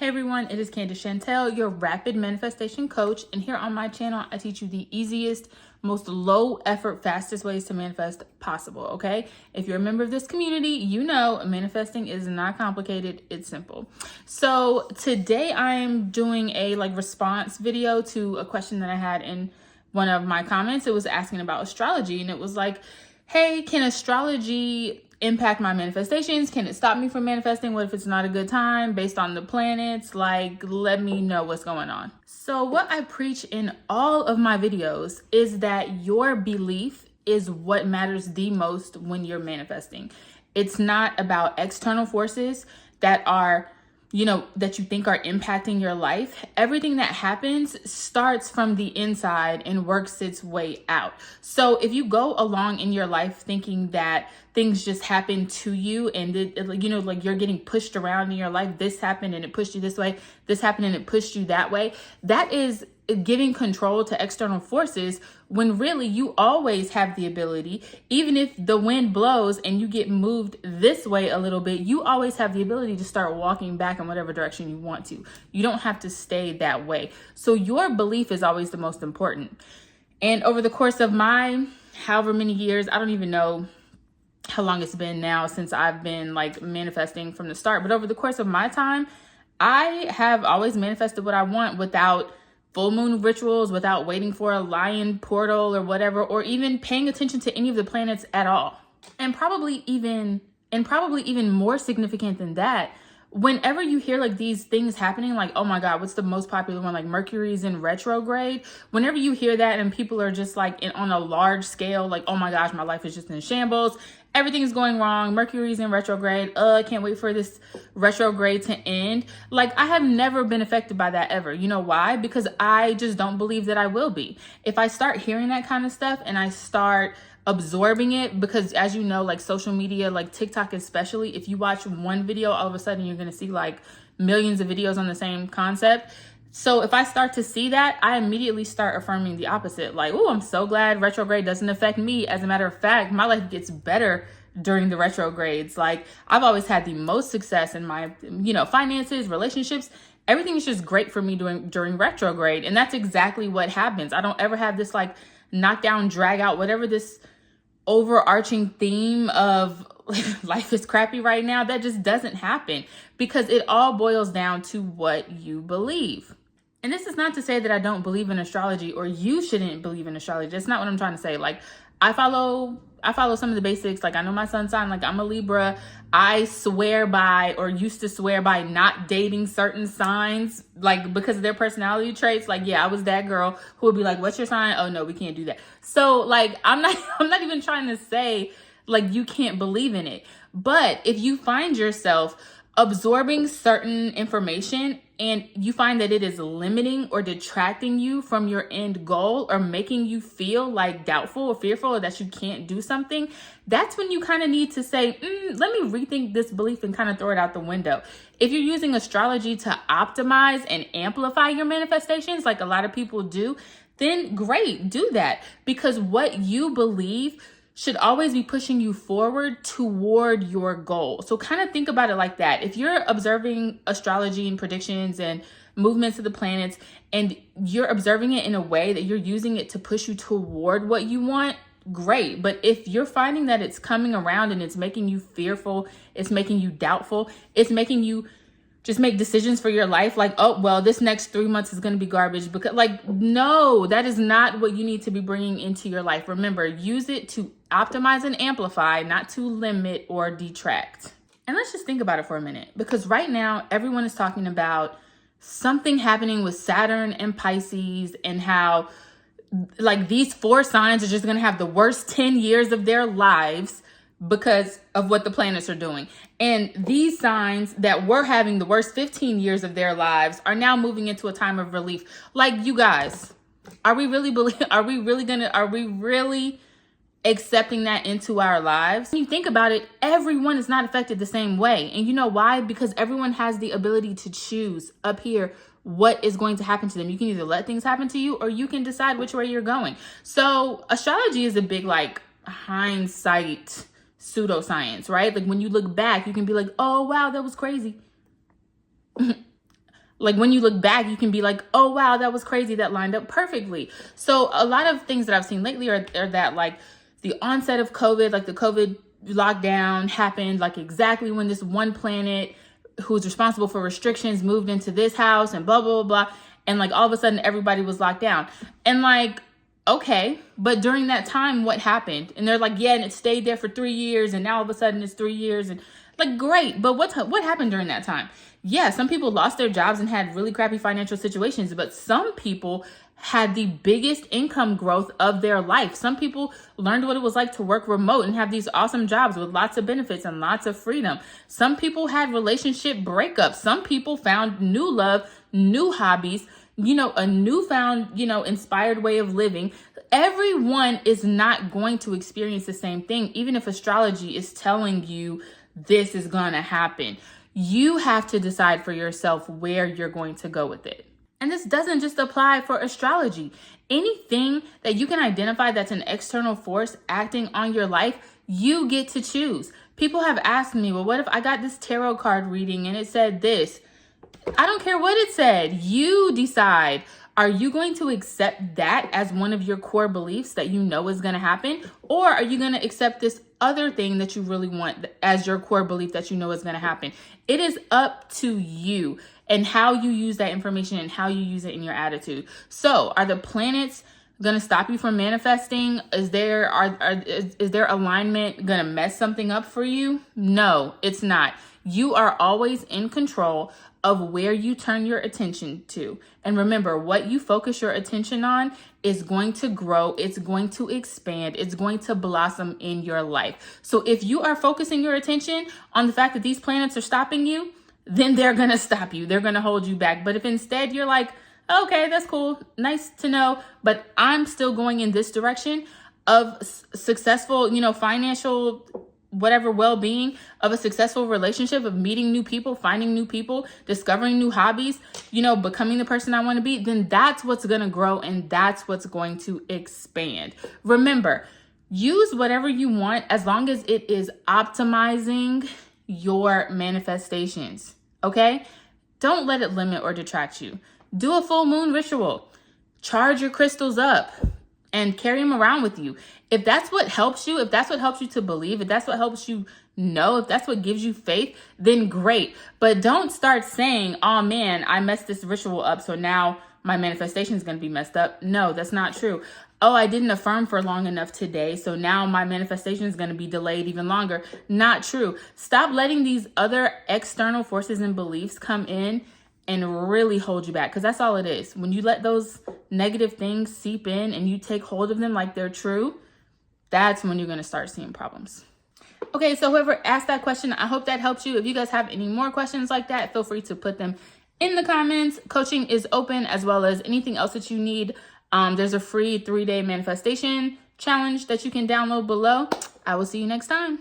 Hey everyone, it is Candace Chantel, your rapid manifestation coach. And here on my channel, I teach you the easiest, most low effort, fastest ways to manifest possible. Okay. If you're a member of this community, you know manifesting is not complicated. It's simple. So today I'm doing a response video to a question that I had in one of my comments. It was asking about astrology, and it was like, hey, can astrology impact my manifestations? Can it stop me from manifesting? What if it's not a good time based on the planets? Let me know what's going on. So what I preach in all of my videos is that your belief is what matters the most when you're manifesting. It's not about external forces that are, that you think are impacting your life. Everything that happens starts from the inside and works its way out. So if you go along in your life thinking that things just happen to you and you're getting pushed around in your life, this happened and it pushed you this way, this happened and it pushed you that way, that is giving control to external forces, when really you always have the ability, even if the wind blows and you get moved this way a little bit, you always have the ability to start walking back in whatever direction you want to. You don't have to stay that way. So your belief is always the most important. And over the course of my however many years, I don't even know how long it's been now since I've been manifesting from the start, but over the course of my time, I have always manifested what I want without full moon rituals, without waiting for a lion portal or whatever, or even paying attention to any of the planets at all. And probably even more significant than that, whenever you hear these things happening, oh my God, what's the most popular one? Mercury's in retrograde. Whenever you hear that and people are just on a large scale, oh my gosh, my life is just in shambles. Everything's going wrong. Mercury's in retrograde. I can't wait for this retrograde to end. I have never been affected by that ever. You know why? Because I just don't believe that I will be. If I start hearing that kind of stuff and I start absorbing it, because as you know, social media, TikTok especially, if you watch one video, all of a sudden you're going to see millions of videos on the same concept. So if I start to see that, I immediately start affirming the opposite. Oh, I'm so glad retrograde doesn't affect me. As a matter of fact, my life gets better during the retrogrades. I've always had the most success in my, finances, relationships. Everything is just great for me during retrograde. And that's exactly what happens. I don't ever have this knockdown, drag out, whatever this overarching theme of life is crappy right now. That just doesn't happen, because it all boils down to what you believe. And this is not to say that I don't believe in astrology, or you shouldn't believe in astrology. That's not what I'm trying to say. I follow some of the basics. I know my sun sign, I'm a Libra. I swear by, or used to swear by, not dating certain signs, because of their personality traits. Yeah, I was that girl who would be what's your sign? Oh no, we can't do that. So I'm not even trying to say you can't believe in it. But if you find yourself absorbing certain information and you find that it is limiting or detracting you from your end goal, or making you feel doubtful or fearful, or that you can't do something, that's when you kind of need to say, let me rethink this belief and kind of throw it out the window. If you're using astrology to optimize and amplify your manifestations, like a lot of people do, then great, do that. Because what you believe should always be pushing you forward toward your goal. So kind of think about it like that. If you're observing astrology and predictions and movements of the planets, and you're observing it in a way that you're using it to push you toward what you want, great. But if you're finding that it's coming around and it's making you fearful, it's making you doubtful, it's making you just make decisions for your life oh, well, this next 3 months is going to be garbage, because no, that is not what you need to be bringing into your life. Remember, use it to optimize and amplify, not to limit or detract. And let's just think about it for a minute, because right now everyone is talking about something happening with Saturn and Pisces, and how these 4 signs are just going to have the worst 10 years of their lives because of what the planets are doing. And these signs that were having the worst 15 years of their lives are now moving into a time of relief. You guys, are we really accepting that into our lives? When you think about it, everyone is not affected the same way. And you know why? Because everyone has the ability to choose up here what is going to happen to them. You can either let things happen to you, or you can decide which way you're going. So astrology is a big hindsight pseudoscience, right? When you look back, you can be oh wow, that was crazy. Like when you look back, you can be like, oh, wow, that was crazy. That lined up perfectly. So a lot of things that I've seen lately are that like the onset of COVID, like the COVID lockdown happened like exactly when this one planet who's responsible for restrictions moved into this house and blah, blah, blah, blah. And like all of a sudden everybody was locked down. And like, okay, but during that time, what happened? And they're like, yeah, and it stayed there for 3 years. And now all of a sudden it's 3 years. And like, great. But what happened during that time? Yeah, some people lost their jobs and had really crappy financial situations, but some people had the biggest income growth of their life. Some people learned what it was like to work remote and have these awesome jobs with lots of benefits and lots of freedom. Some people had relationship breakups. Some people found new love, new hobbies, a newfound, inspired way of living. Everyone is not going to experience the same thing, even if astrology is telling you this is going to happen. You have to decide for yourself where you're going to go with it. And this doesn't just apply for astrology. Anything that you can identify that's an external force acting on your life, you get to choose. People have asked me, well, what if I got this tarot card reading and it said this? I don't care what it said. You decide. Are you going to accept that as one of your core beliefs that you know is going to happen? Or are you going to accept this other thing that you really want as your core belief that you know is going to happen? It is up to you and how you use that information and how you use it in your attitude. So are the planets going to stop you from manifesting? Is there alignment going to mess something up for you? No, it's not. You are always in control of where you turn your attention to. And remember, what you focus your attention on is going to grow, it's going to expand, it's going to blossom in your life. So if you are focusing your attention on the fact that these planets are stopping you, then they're going to stop you. They're going to hold you back. But if instead you're like, okay, that's cool, nice to know, but I'm still going in this direction of successful, financial whatever well-being, of a successful relationship, of meeting new people, finding new people, discovering new hobbies, becoming the person I want to be, then that's what's going to grow and that's what's going to expand. Remember, use whatever you want as long as it is optimizing your manifestations, okay? Don't let it limit or detract you. Do a full moon ritual. Charge your crystals up and carry them around with you. If that's what helps you, if that's what helps you to believe, if that's what helps you know, if that's what gives you faith, then great. But don't start saying, oh man, I messed this ritual up, so now my manifestation is going to be messed up. No, that's not true. Oh, I didn't affirm for long enough today, so now my manifestation is going to be delayed even longer. Not true. Stop letting these other external forces and beliefs come in and really hold you back, because that's all it is. When you let those negative things seep in and you take hold of them like they're true, that's when you're going to start seeing problems. Okay, so whoever asked that question, I hope that helps you. If you guys have any more questions like that, feel free to put them in the comments. Coaching is open, as well as anything else that you need. There's a free 3-day manifestation challenge that you can download below. I will see you next time.